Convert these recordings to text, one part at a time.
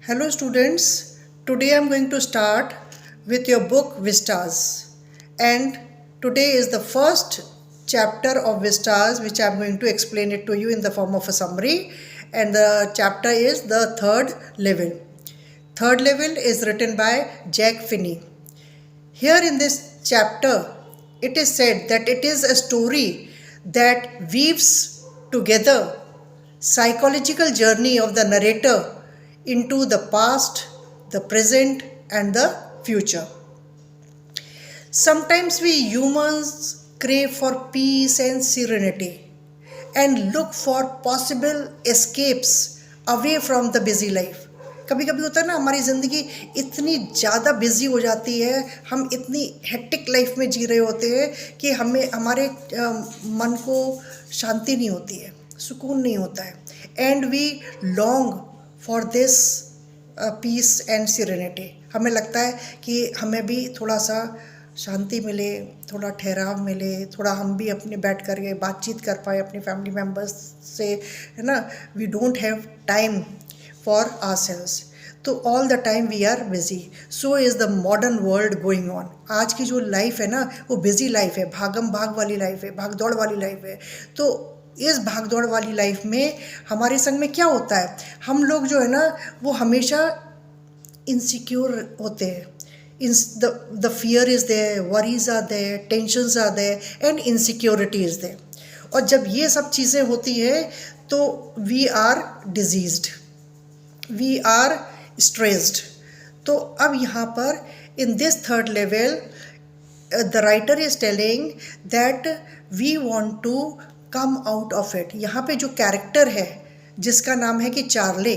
Hello students, today I am going to start with your book Vistas, and today is the first chapter of Vistas which I am going to explain it to you in the form of a summary, and the chapter is the third level. Third level is written by Jack Finney. Here in this chapter, it is said that it is a story that weaves together psychological journey of the narrator into the past, the present, and the future. Sometimes we humans crave for peace and serenity and look for possible escapes away from the busy life. कभी कभी होता है ना, हमारी ज़िंदगी इतनी ज़्यादा busy हो जाती है, हम इतनी हेक्टिक लाइफ में जी रहे होते हैं कि हमारे मन को शांति नहीं होती है, सुकून नहीं होता है, and we long for this peace and serenity. हमें लगता है कि हमें भी थोड़ा सा शांति मिले, थोड़ा ठहराव मिले, थोड़ा हम भी अपने बैठ कर के बातचीत कर पाए अपने फैमिली मेम्बर्स से, है ना. We don't have time for ourselves, तो all the time we are busy. So is the modern world going on. आज की जो लाइफ है ना, वो बिजी लाइफ है, भागम भाग वाली लाइफ है, भाग दौड़ वाली लाइफ है. तो इस भाग दौड़ वाली लाइफ में हमारे संग में क्या होता है, हम लोग जो है ना वो हमेशा इनसिक्योर होते हैं. The fear is there, worries are there, tensions are there, and insecurity is there. और जब ये सब चीज़ें होती है तो we are diseased, we are stressed. तो अब यहाँ पर in this third level the writer is telling that we want to come out of it. यहाँ पे जो कैरेक्टर है जिसका नाम है कि चार्ले,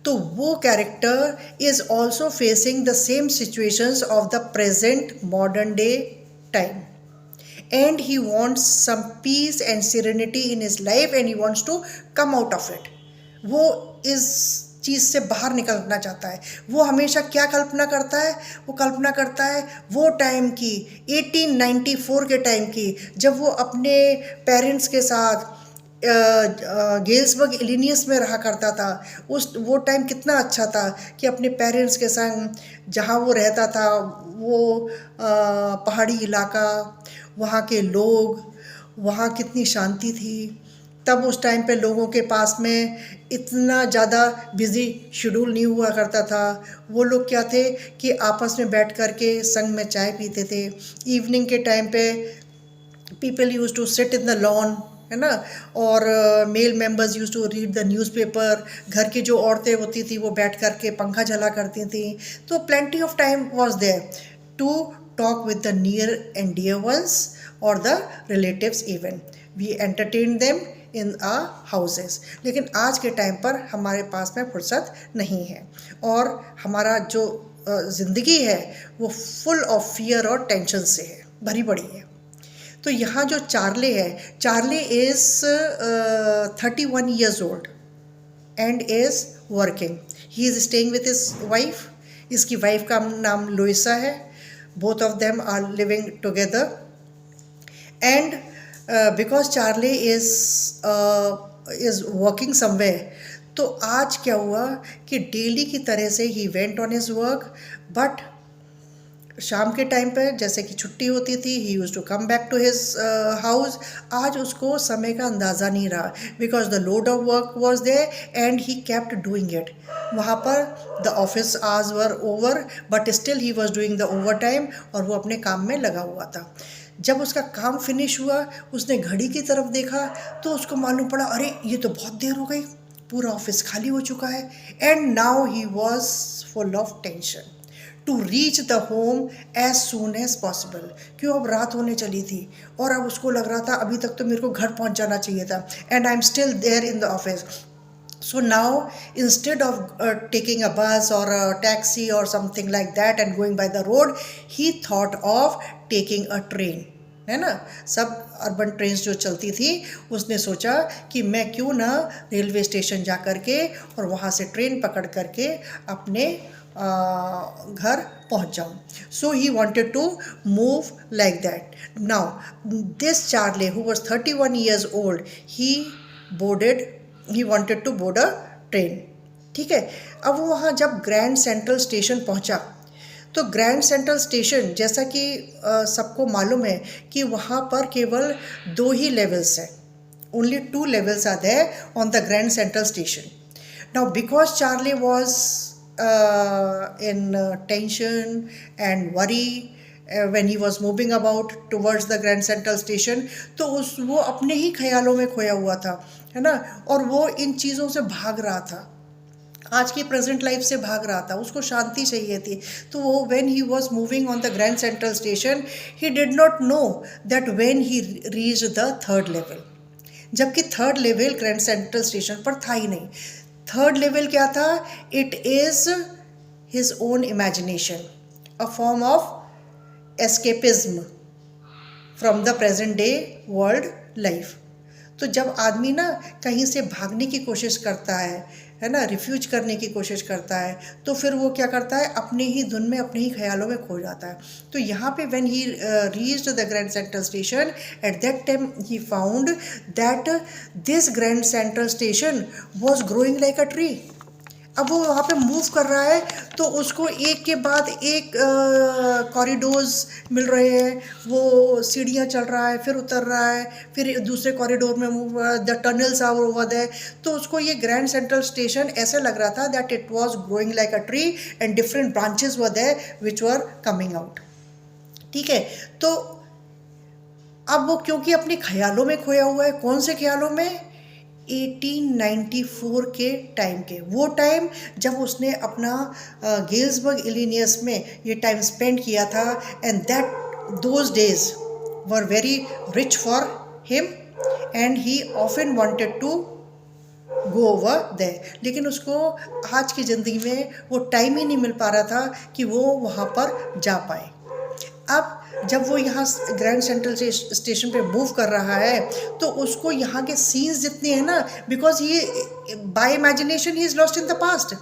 तो वो character is also facing the same situations of the present modern day time, and he wants some peace and serenity in his life, and he wants to come out of it. वो इस चीज़ से बाहर निकलना चाहता है. वो हमेशा क्या कल्पना करता है, वो कल्पना करता है वो टाइम की, 1894 के टाइम की, जब वो अपने पेरेंट्स के साथ गेल्सबर्ग इलिनियस में रहा करता था. वो टाइम कितना अच्छा था कि अपने पेरेंट्स के संग जहाँ वो रहता था, वो पहाड़ी इलाका, वहाँ के लोग, वहाँ कितनी शांति थी. तब उस टाइम पे लोगों के पास में इतना ज़्यादा बिज़ी शेड्यूल नहीं हुआ करता था. वो लोग क्या थे कि आपस में बैठ कर के संग में चाय पीते थे. इवनिंग के टाइम पे people use to sit in the lawn, है ना, और male members use to read the newspaper. घर की जो औरतें होती थी वो बैठ कर के पंखा चला करती थी. तो plenty of time was there to talk with the near and dear ones और the relatives. Even we entertain them in our houses. लेकिन आज के टाइम पर हमारे पास में फुर्सत नहीं है, और हमारा जो ज़िंदगी है वो फुल ऑफ फियर और टेंशन से है, भरी पड़ी है. तो यहाँ जो चार्ले है, Charley is 31 years old and is working. He is staying with his wife. इसकी वाइफ का नाम लुइसा है. Both of them are living together, and because Charley is working somewhere. तो आज क्या हुआ कि डेली की तरह से he went on his work, but शाम के टाइम पर जैसे कि छुट्टी होती थी, he used to come back to his house. आज उसको समय का अंदाज़ा नहीं रहा, because the load of work was there and he kept doing it. वहाँ पर the office hours were over, but still he was doing the overtime, और वो अपने काम में लगा हुआ था. जब उसका काम फिनिश हुआ, उसने घड़ी की तरफ देखा तो उसको मालूम पड़ा, अरे ये तो बहुत देर हो गई, पूरा ऑफिस खाली हो चुका है. And now he was full of tension to reach the home as soon as possible. क्यों, अब रात होने चली थी और अब उसको लग रहा था अभी तक तो मेरे को घर पहुंच जाना चाहिए था, and I am still there in the office. So now instead of taking a bus or a taxi or something like that and going by the road, he thought of taking a train. है ना, सब urban trains जो चलती थी, उसने सोचा कि मैं क्यों ना रेलवे स्टेशन जा कर के और वहाँ से ट्रेन पकड़ करके अपने घर पहुँच जाऊँ. So he wanted to move like that. Now this Charley who was 31 years old, he wanted to board a train. ठीक है। अब वो वहाँ जब ग्रैंड सेंट्रल स्टेशन पहुँचा, तो ग्रैंड सेंट्रल स्टेशन जैसा कि सबको मालूम है कि वहाँ पर केवल 2 ही लेवल्स हैं, only 2 levels are there on the Grand Central Station. Now, because Charlie was in tension and worry when he was moving about towards the Grand Central Station, तो वो अपने ही ख्यालों में खोया हुआ था, है ना, और वो इन चीज़ों से भाग रहा था, आज की प्रेजेंट लाइफ से भाग रहा था, उसको शांति चाहिए थी। तो वो when he was moving on the grand central station, he did not know that when he reach the third level, जबकि third level Grand central station पर था ही नहीं। थर्ड लेवल क्या था? It is his own imagination, a form of escapism from the present day world life. तो जब आदमी ना कहीं से भागने की कोशिश करता है ना, रिफ्यूज करने की कोशिश करता है, तो फिर वो क्या करता है, अपने ही धुन में, अपने ही ख्यालों में खो जाता है। तो यहाँ पे when he reached the grand central station, at that time he found that this grand central station was growing like a tree. अब वो वहाँ पे मूव कर रहा है, तो उसको एक के बाद एक कॉरिडोर्स मिल रहे हैं, वो सीढ़ियाँ चढ़ रहा है, फिर उतर रहा है, फिर दूसरे कॉरिडोर में move, the tunnels are over there. तो उसको ये ग्रैंड सेंट्रल स्टेशन ऐसे लग रहा था that it was growing like a tree and different branches were there which were coming out. ठीक है। तो अब वो क्योंकि अपने ख्यालों में खोया हुआ है, कौन से ख्यालों में? 1894 के टाइम के, वो टाइम जब उसने अपना गेल्सबर्ग इलिनियस में ये टाइम स्पेंड किया था, and that those days were very rich for him and he often wanted to go over there. लेकिन उसको आज की ज़िंदगी में वो टाइम ही नहीं मिल पा रहा था कि वो वहाँ पर जा पाए। अब जब वो यहाँ ग्रैंड सेंट्रल स्टेशन पे मूव कर रहा है, तो उसको यहाँ के सीन्स जितने हैं ना, बिकॉज ये by imagination he is lost in the past,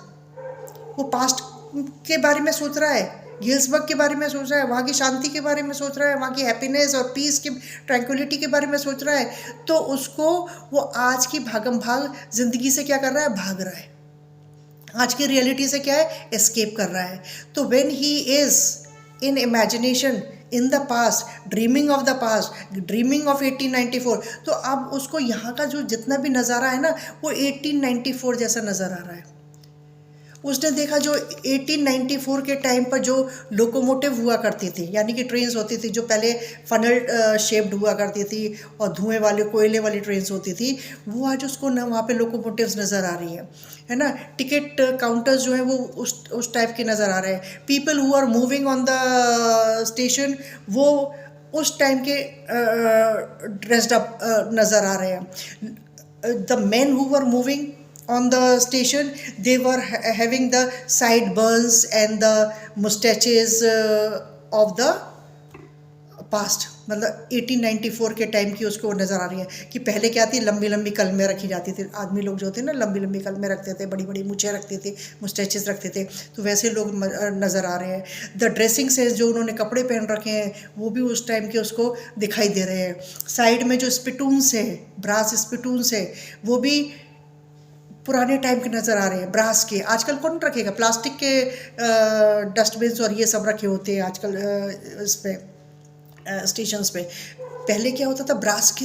वो पास्ट के बारे में सोच रहा है, गिल्सबर्ग के बारे में सोच रहा है, वहाँ की शांति के बारे में सोच रहा है, वहाँ की हैप्पीनेस और पीस की ट्रैंक्विलिटी के बारे में सोच रहा है। तो उसको वो आज की भागम भाग ज़िंदगी से क्या कर रहा है? भाग रहा है। आज की रियलिटी से क्या है? एस्केप कर रहा है। तो when he is in imagination in the past, dreaming of the past, dreaming of 1894, तो अब उसको यहाँ का जो जितना भी नज़ारा है ना, वो 1894 जैसा नज़र आ रहा है। उसने देखा जो 1894 के टाइम पर जो लोकोमोटिव हुआ करती थी, यानी कि ट्रेन्स होती थी जो पहले फनल शेप्ड हुआ करती थी और धुएं वाले कोयले वाली ट्रेन्स होती थी, वो आज उसको ना वहाँ पे लोकोमोटिव्स नज़र आ रही है ना। टिकट काउंटर्स जो हैं वो उस टाइप के नज़र आ रहे हैं। People who are moving on the station, वो उस टाइम के ड्रेस्ड अप नज़र आ रहे हैं। The man who were moving on the station, they were having the sideburns and the mustaches of the past, मतलब 1894 के टाइम की उसको नज़र आ रही है कि पहले क्या थी, लंबी लंबी कलमें रखी जाती थी। आदमी लोग जो थे ना, लंबी लंबी कलमें रखते थे, बड़ी बड़ी मूछें रखते थे, मुस्टैचेस रखते थे, तो वैसे लोग नज़र आ रहे हैं। द ड्रेसिंग सेंस, जो उन्होंने कपड़े पहन रखे हैं, वो भी उस टाइम के उसको दिखाई दे रहे हैं। साइड में जो स्पिटून्स है, ब्रास स्पिटून्स है, वो भी पुराने टाइम के नज़र आ रहे हैं, ब्रास के। आजकल कौन रखेगा? प्लास्टिक के डस्टबिन्स और ये सब रखे होते हैं आजकल इस पे स्टेशंस पे। पहले क्या होता था, ब्रास के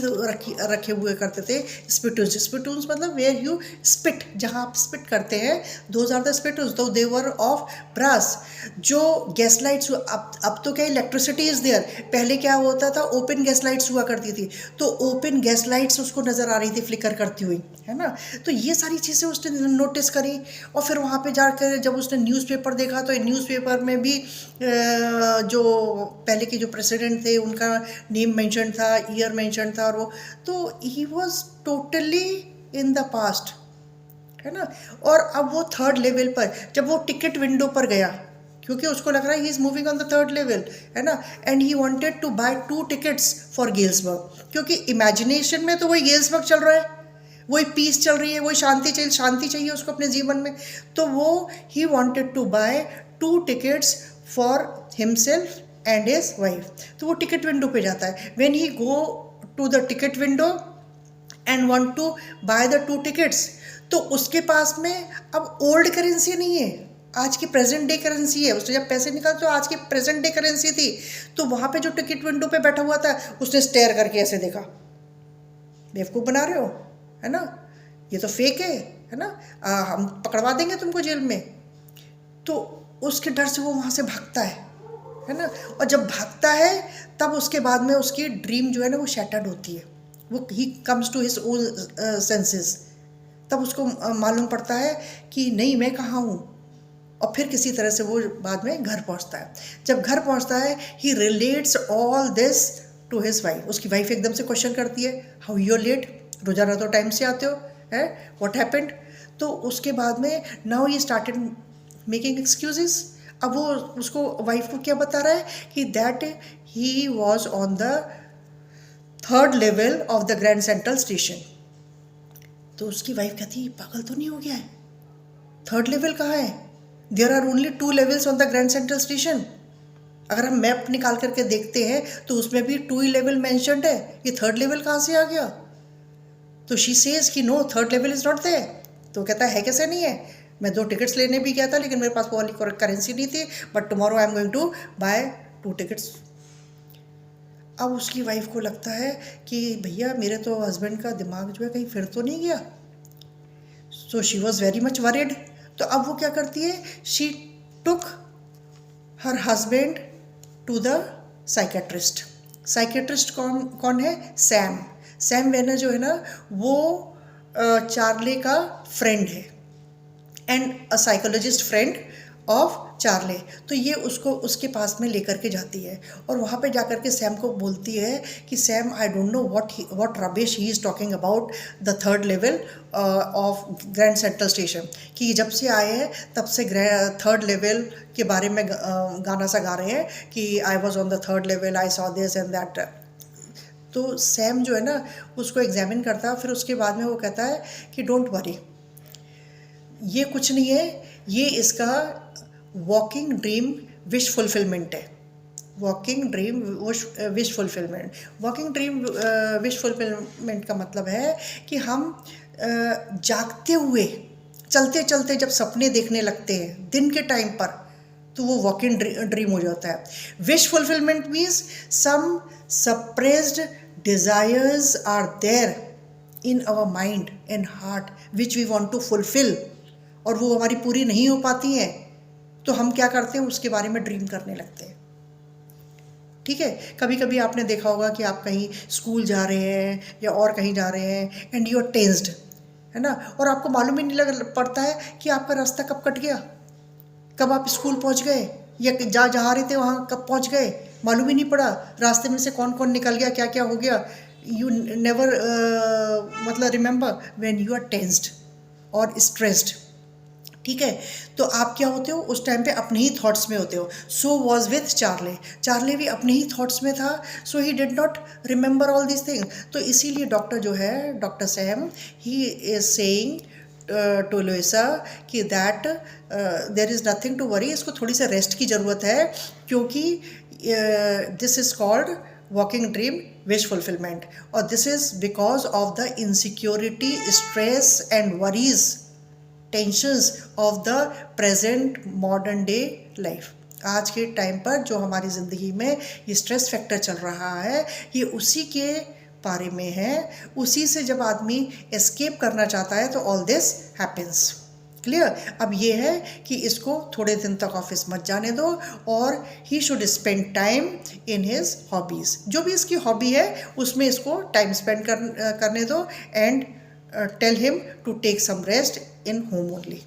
रखे हुए करते थे स्पिटून्स। स्पिटून्स मतलब वेयर यू स्पिट, जहाँ आप स्पिट करते हैं, दोज आर द स्पिटून्स, तो दे वर ऑफ ब्रास। जो गैस लाइट्स, अब तो क्या इलेक्ट्रिसिटी इज़ देयर, पहले क्या होता था, ओपन गैस लाइट्स हुआ करती थी, तो ओपन गैस लाइट्स उसको नज़र आ रही थी फ्लिकर करती हुई, है ना। तो ये सारी चीज़ें उसने नोटिस करी, और फिर वहाँ पे जाकर जब उसने न्यूज़पेपर देखा, तो न्यूज़पेपर में भी जो पहले के जो प्रेसिडेंट थे उनका नेम मेंशन था, ईयर मेंशन था, और वो तो he was totally in the past, है ना। और अब वो थर्ड लेवल पर, जब वो टिकट विंडो पर गया, क्योंकि उसको लग रहा है he is moving on the third level, है ना, and he wanted to buy 2 tickets for Galesburg, क्योंकि इमेजिनेशन में तो वही गेल्सबर्ग चल रहा है, वही पीस चल रही है, वही शांति चाहिए उसको अपने जीवन में। तो वो he wanted to buy 2 tickets for himself and his wife. तो वो टिकट विंडो पे जाता है। When he go to the ticket window and want to buy the 2 tickets, तो उसके पास में अब ओल्ड करेंसी नहीं है, आज की प्रेजेंट डे करेंसी है। उसने जब पैसे निकाले तो आज की प्रेजेंट डे करेंसी थी। तो वहाँ पे जो टिकट विंडो पे बैठा हुआ था उसने स्टेयर करके ऐसे देखा, बेवकूफ़ बना रहे हो, है ना, ये तो फेक है ना, हम पकड़वा देंगे तुमको जेल में। तो उसके डर से वो वहाँ से भागता है ना। और जब भागता है तब उसके बाद में उसकी ड्रीम जो है ना वो शैटर्ड होती है, वो he comes to his own senses. तब उसको मालूम पड़ता है कि नहीं मैं कहाँ हूँ। और फिर किसी तरह से वो बाद में घर पहुँचता है। जब घर पहुँचता है he relates all this to his wife. उसकी वाइफ एकदम से क्वेश्चन करती है, हाउ यू लेट, रोजाना तो टाइम से आते हो, है व्हाट हैपेंड। तो उसके बाद में now he started making excuses. अब वो उसको वाइफ को क्या बता रहा है कि that he was on the 3rd level of the grand central station. तो उसकी वाइफ कहती है पागल तो नहीं हो गया है, 3rd लेवल कहाँ है, there are only 2 levels on the grand central station. अगर हम मैप निकाल करके देखते हैं तो उसमें भी 2 ही लेवल मैंशनड है, ये 3rd लेवल कहाँ से आ गया। तो शी सेज कि no 3rd level is not there. तो कहता है कैसे नहीं है, मैं 2 टिकट्स लेने भी गया था लेकिन मेरे पास वो वाली करेंसी नहीं थी, but tomorrow I am going to buy 2 tickets. अब उसकी वाइफ को लगता है कि भैया मेरे तो हस्बैंड का दिमाग जो है कहीं फिर तो नहीं गया। So she was very much worried. तो अब वो क्या करती है, she took her husband to the psychiatrist. Psychiatrist कौन कौन है, सैम। सैम वेनर जो है ना वो चार्ले का फ्रेंड है and a psychologist friend of Charlie. तो ये उसको उसके पास में लेकर के जाती है और वहाँ पे जाकर के सैम को बोलती है कि Sam I don't know what rubbish he is talking about the 3rd level of grand central station. कि जब से आए हैं तब से 3rd लेवल के बारे में गाना सा गा रहे हैं कि I was on the 3rd level, I saw this and that. तो सैम जो है ना उसको एग्जामिन करता है, फिर उसके बाद में वो कहता है कि डोंट वरी, ये कुछ नहीं है, ये इसका वॉकिंग ड्रीम विश फुलफिलमेंट है। Walking dream wish fulfilment, walking dream wish fulfilment का मतलब है कि हम जागते हुए चलते चलते जब सपने देखने लगते हैं दिन के टाइम पर तो वो वॉकिंग ड्रीम हो जाता है। Wish fulfilment means some suppressed desires are there in our mind and heart which we want to fulfil, और वो हमारी पूरी नहीं हो पाती हैं तो हम क्या करते हैं उसके बारे में ड्रीम करने लगते हैं। ठीक है, कभी कभी आपने देखा होगा कि आप कहीं स्कूल जा रहे हैं या और कहीं जा रहे हैं एंड यू आर टेंस्ड, है ना, और आपको मालूम ही नहीं लग पड़ता है कि आपका रास्ता कब कट गया, कब आप स्कूल पहुंच गए या जहाँ रहे थे वहाँ कब पहुंच गए, मालूम ही नहीं पड़ा। रास्ते में से कौन कौन निकल गया, क्या क्या हो गया, यू नेवर मतलब remember when you are tensed और स्ट्रेस्ड। ठीक है, तो आप क्या होते हो उस टाइम पे अपने ही थॉट्स में होते हो। So was with Charley, Charley भी अपने ही थॉट्स में था, so he did not remember all this thing. तो इसीलिए डॉक्टर जो है, doctor Sam, he is saying to Louisa कि that there is nothing to worry, इसको थोड़ी सी रेस्ट की ज़रूरत है क्योंकि this is called walking dream wish fulfilment, और this is because of the insecurity, stress and worries, tensions of the present modern day life. आज के टाइम पर जो हमारी ज़िंदगी में ये स्ट्रेस फैक्टर चल रहा है ये उसी के बारे में है। उसी से जब आदमी एस्केप करना चाहता है तो ऑल दिस हैपेंस। क्लियर। अब ये है कि इसको थोड़े दिन तक ऑफिस मत जाने दो और he should spend time in his hobbies. जो भी इसकी हॉबी है उसमें इसको टाइम स्पेंड करने दो and tell him to take some rest in home only.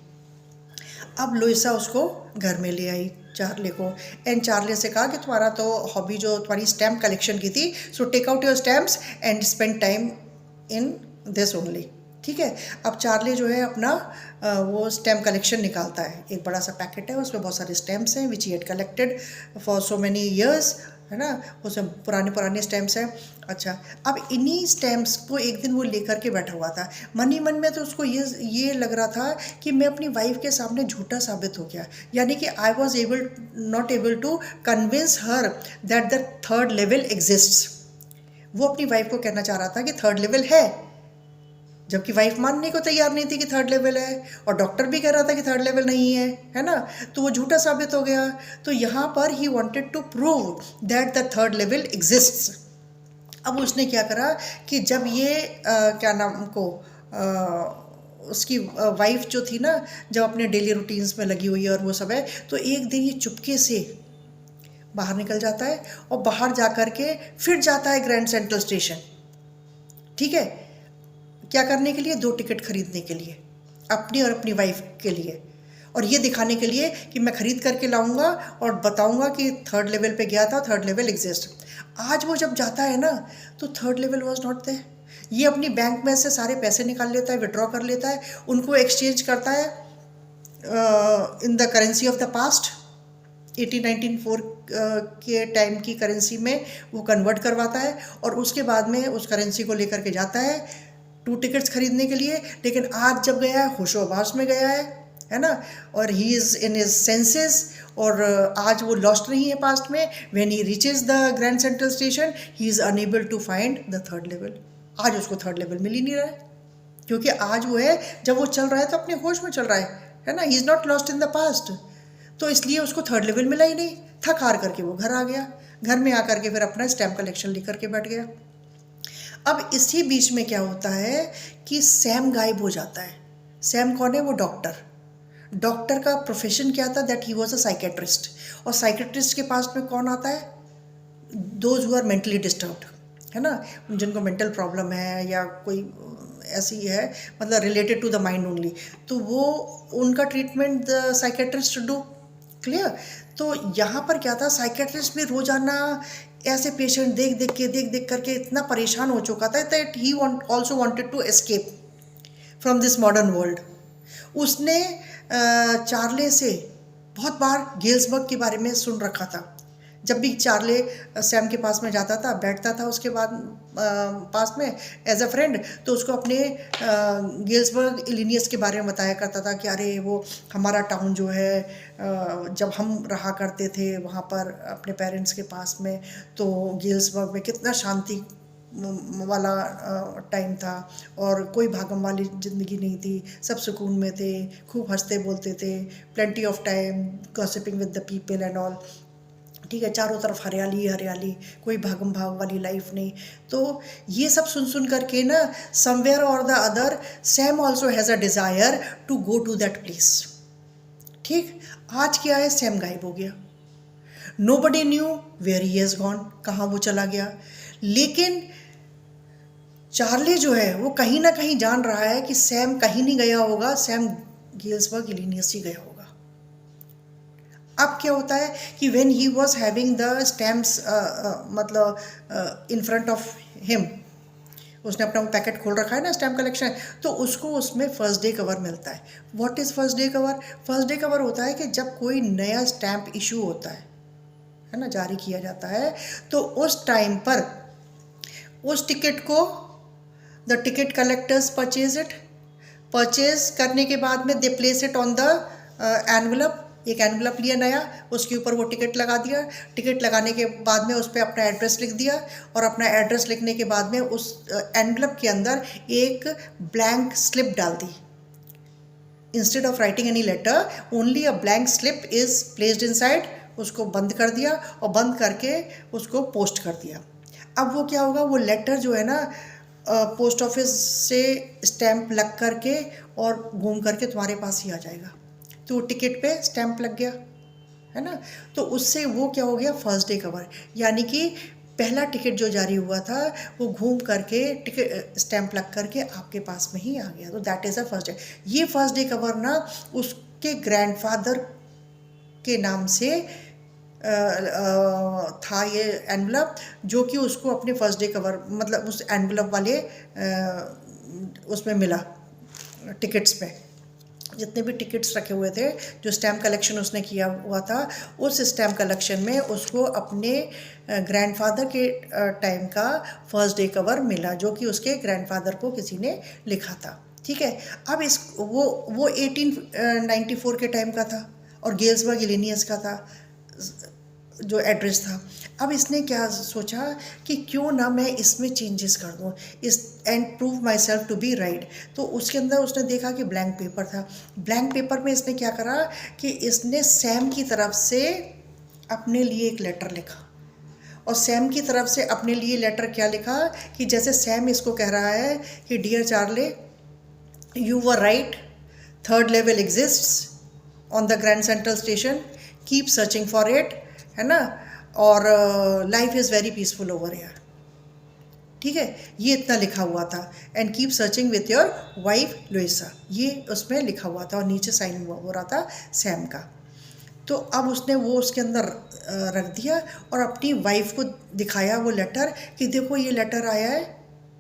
अब लुइसा उसको घर में ले आई चार्ले को, एंड चार्ले से कहा कि तुम्हारा तो हॉबी जो तुम्हारी स्टैम्प कलेक्शन की थी, so take out your stamps and spend time in this only. ठीक है, अब चार्ले जो है अपना वो स्टैम्प कलेक्शन निकालता है। एक बड़ा सा पैकेट है, उसमें बहुत सारे स्टैम्प्स हैं which he had collected for so many years, है ना, उसमें पुराने पुराने स्टैम्प्स हैं। अच्छा, अब इन्हीं स्टैम्प्स को एक दिन वो लेकर के बैठा हुआ था। मन ही मन में तो उसको ये लग रहा था कि मैं अपनी वाइफ के सामने झूठा साबित हो गया, यानी कि I was not able to convince her that the 3rd level exists. वो अपनी वाइफ को कहना चाह रहा था कि 3rd लेवल है, जबकि वाइफ मानने को तैयार नहीं थी कि थर्ड लेवल है, और डॉक्टर भी कह रहा था कि थर्ड लेवल नहीं है ना, तो वो झूठा साबित हो गया। तो यहाँ पर he wanted to prove that the third level exists. अब उसने क्या करा कि जब ये क्या नाम को उसकी वाइफ जो थी ना, जब अपने डेली रूटीन्स में लगी हुई है और वो सब है, तो एक दिन ये चुपके से बाहर निकल जाता है और बाहर जा कर के फिर जाता है ग्रैंड सेंट्रल स्टेशन। ठीक है, क्या करने के लिए? 2 टिकट खरीदने के लिए, अपनी और अपनी वाइफ के लिए, और ये दिखाने के लिए कि मैं खरीद करके लाऊंगा और बताऊंगा कि थर्ड लेवल पे गया था, थर्ड लेवल एग्जिस्ट। आज वो जब जाता है ना, तो third level was not there. ये अपनी बैंक में से सारे पैसे निकाल लेता है, विड्रॉ कर लेता है, उनको एक्सचेंज करता है in the currency of the past, 1894 के टाइम की करेंसी में वो कन्वर्ट करवाता है, और उसके बाद में उस करेंसी को लेकर के जाता है 2 टिकट्स खरीदने के लिए। लेकिन आज जब गया है, होशोहवास में गया है ना, और he is in his senses, और आज वो लॉस्ट नहीं है पास्ट में। When he reaches the grand central station, he is unable to find the third level. आज उसको थर्ड लेवल मिल ही नहीं रहा है, क्योंकि आज वो है, जब वो चल रहा है तो अपने होश में चल रहा है ना, he is not lost in the past. तो इसलिए उसको थर्ड लेवल मिला ही नहीं। थक हार करके वो घर आ गया, घर में आकर के फिर अपना स्टैम्प कलेक्शन लेकर के बैठ गया। अब इसी बीच में क्या होता है कि सैम गायब हो जाता है। सैम कौन है? वो डॉक्टर। डॉक्टर का प्रोफेशन क्या था? That he was a psychiatrist. और साइकेट्रिस्ट के पास में कौन आता है? Those who are mentally disturbed, है ना, जिनको मेंटल प्रॉब्लम है या कोई ऐसी है, मतलब related to the mind only, तो वो उनका treatment the psychiatrist do. Clear? तो यहाँ पर क्या था, साइकेट्रिस्ट भी रोजाना ऐसे पेशेंट देख करके इतना परेशान हो चुका था that he also wanted to escape from this modern world. उसने चार्ले से बहुत बार गेल्सबर्ग के बारे में सुन रखा था। जब भी चार्ले सैम के पास में जाता था, बैठता था उसके बाद पास में एज अ फ्रेंड, तो उसको अपने गेल्सबर्ग इलिनियस के बारे में बताया करता था कि अरे वो हमारा टाउन जो है, जब हम रहा करते थे वहाँ पर अपने पेरेंट्स के पास में, तो गेल्सबर्ग में कितना शांति वाला टाइम था, और कोई भागम वाली ज़िंदगी नहीं थी, सब सुकून में थे, खूब हंसते बोलते थे, plenty of time gossiping with the people and all. ठीक है, चारों तरफ हरियाली ही हरियाली, कोई भागम भाग वाली लाइफ नहीं। तो ये सब सुन करके ना, समवेयर और the other Sam also has a desire to go to that place. ठीक, आज क्या है, सैम गायब हो गया। Nobody knew where he has gone, कहाँ वो चला गया। लेकिन चार्ली जो है वो कहीं ना कहीं जान रहा है कि सैम कहीं नहीं गया होगा, सैम गेल्सबर्ग इलिनियस ही गया होगा। अब क्या होता है कि when he was having the stamps मतलब इन फ्रंट ऑफ हिम, उसने अपना पैकेट खोल रखा है ना स्टैम्प कलेक्शन, तो उसको उसमें फर्स्ट डे कवर मिलता है। What is first day cover? First day cover होता है कि जब कोई नया स्टैम्प इशू होता है ना, जारी किया जाता है, तो उस टाइम पर उस टिकट को द टिकट कलेक्टर्स परचेज करने के बाद में दे place it on the envelope. एक एनवलप लिया नया, उसके ऊपर वो टिकट लगा दिया। टिकट लगाने के बाद में उस पर अपना एड्रेस लिख दिया, और अपना एड्रेस लिखने के बाद में उस एनवलप के अंदर एक ब्लैंक स्लिप डाल दी। Instead of writing any letter, only a blank slip is placed inside. उसको बंद कर दिया, और बंद करके उसको पोस्ट कर दिया। अब वो क्या होगा, वो लेटर जो है ना, पोस्ट ऑफिस से स्टैंप लग करके और घूम करके तुम्हारे पास ही आ जाएगा। तो टिकट पे स्टैंप लग गया, है ना, तो उससे वो क्या हो गया, फर्स्ट डे कवर। यानी कि पहला टिकट जो जारी हुआ था वो घूम करके टिकट स्टैंप लग करके आपके पास में ही आ गया। तो that is a first day. ये फर्स्ट डे कवर ना उसके ग्रैंडफादर के नाम से था ये एनवलप, जो कि उसको अपने फर्स्ट डे कवर मतलब उस एनवलप वाले उसमें मिला, टिकट्स में जितने भी टिकट्स रखे हुए थे, जो स्टैम्प कलेक्शन उसने किया हुआ था, उस स्टैम्प कलेक्शन में उसको अपने ग्रैंडफादर के टाइम का फर्स्ट डे कवर मिला, जो कि उसके ग्रैंडफादर को किसी ने लिखा था। ठीक है, अब वो 1894 के टाइम का था, और गेल्सबर्ग इलिनियस का था। जो एड्रेस था। अब इसने क्या सोचा कि क्यों ना मैं इसमें चेंजेस कर दूँ इस and prove myself to be right. तो उसके अंदर उसने देखा कि ब्लैंक पेपर था। ब्लैंक पेपर में इसने क्या करा कि इसने सैम की तरफ से अपने लिए एक लेटर लिखा। और सैम की तरफ से अपने लिए लेटर क्या लिखा कि जैसे सैम इसको कह रहा है कि dear Charley, you were right, third level exists on the grand central Station, keep searching for it, है ना, और life is very peaceful over here. ठीक है, ये इतना लिखा हुआ था। And keep searching with your wife Louisa, ये उसमें लिखा हुआ था और नीचे साइन हुआ हो रहा था सैम का। तो अब उसने वो उसके अंदर रख दिया और अपनी वाइफ को दिखाया वो लेटर कि देखो ये लेटर आया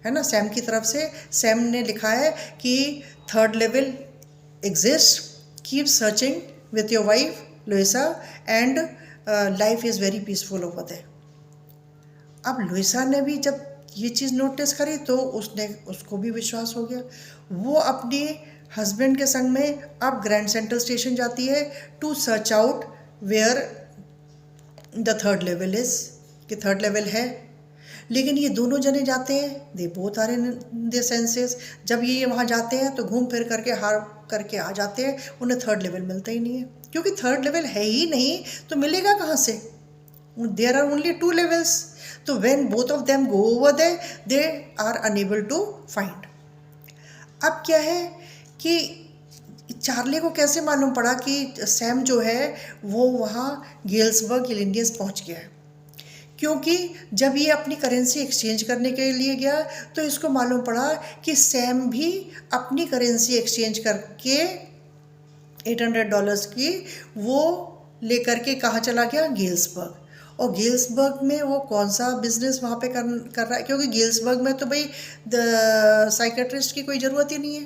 है ना, सैम की तरफ से। सैम ने लिखा है कि third level exist, keep searching with your wife Louisa and life is very peaceful over there. अब लुइसा ने भी जब ये चीज़ नोटिस करी तो उसको भी विश्वास हो गया। वो अपने हस्बैंड के संग में अब ग्रैंड सेंट्रल स्टेशन जाती है to search out where the third level is, कि थर्ड लेवल है। लेकिन ये दोनों जने जाते हैं, they both are in their senses. जब ये वहाँ जाते हैं तो घूम फिर करके हार करके आ जाते हैं, उन्हें थर्ड लेवल मिलता ही नहीं है, क्योंकि थर्ड लेवल है ही नहीं तो मिलेगा कहाँ से। देयर आर ओनली 2 levels, तो when both of them go over they are unable to find. अब क्या है कि चार्ली को कैसे मालूम पड़ा कि सैम जो है वो वहाँ गेल्सबर्ग इलिनियस पहुँच गया है, क्योंकि जब ये अपनी करेंसी एक्सचेंज करने के लिए गया तो इसको मालूम पड़ा कि सैम भी अपनी करेंसी एक्सचेंज करके $800 की वो लेकर के कहाँ चला गया, गेल्सबर्ग। और गेल्सबर्ग में वो कौन सा बिजनेस वहाँ पे कर रहा है, क्योंकि गेल्सबर्ग में तो भाई साइकेट्रिस्ट की कोई ज़रूरत ही नहीं है,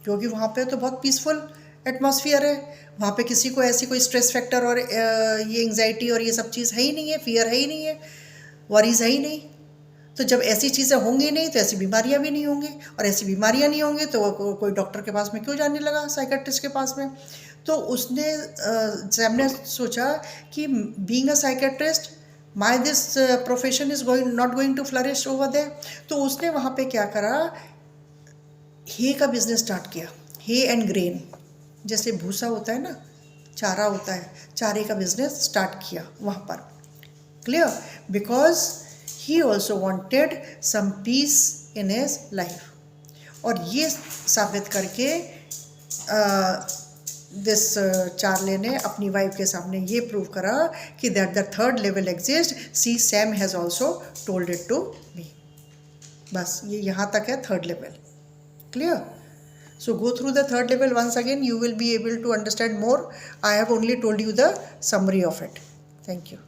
क्योंकि वहाँ पे तो बहुत पीसफुल एटमॉस्फेयर है। वहाँ पे किसी को ऐसी कोई स्ट्रेस फैक्टर और ये एंग्जाइटी और ये सब चीज़ है ही नहीं है, फियर है ही नहीं है, वरीज है ही नहीं। तो जब ऐसी चीज़ें होंगी नहीं तो ऐसी बीमारियां भी नहीं होंगी, और ऐसी बीमारियां नहीं होंगी तो वो कोई डॉक्टर के पास में क्यों जाने लगा, साइकेट्रिस्ट के पास में। तो उसने सैम ने सोचा कि being a psychiatrist my this profession is not going to flourish over there. तो उसने वहाँ पे क्या करा, हे का बिजनेस स्टार्ट किया, हे एंड ग्रेन, जैसे भूसा होता है ना, चारा होता है, चारे का बिजनेस स्टार्ट किया वहाँ पर। Clear, because he also wanted some peace in his life. और ये साबित करके दिस चार्ले ने अपनी वाइफ के सामने ये प्रूव करा कि that the third level exist, see Sam has also told it to me. बस ये यहाँ तक है third level. Clear? So go through the third level once again, you will be able to understand more. I have only told you the summary of it. Thank you.